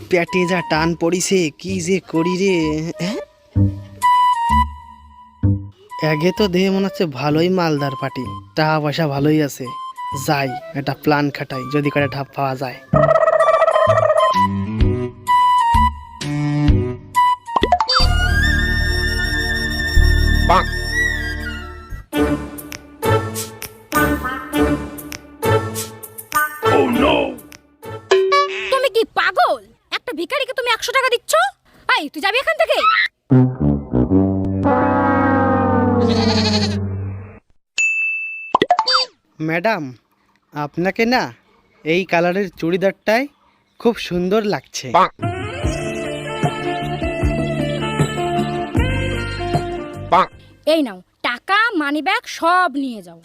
পেটে যা টান পড়িছে, কি যে করি রে। আগে তো দেহে মনে হচ্ছে ভালোই মালদার পাটি, টাকা পয়সা ভালোই আছে। যাই একটা প্ল্যান খাটাই, যদি করে ঠাপ পাওয়া যায়। তুমি কি পাগল? একটা ভিখারিকে তুমি 100 টাকা দিচ্ছ? এই তুই যাবি এখান থেকে। ম্যাডাম, আপনাকে না এই কালারের চুড়িদারটাই খুব সুন্দর লাগছে। এই নাও টাকা, মানি ব্যাগ সব নিয়ে যাও।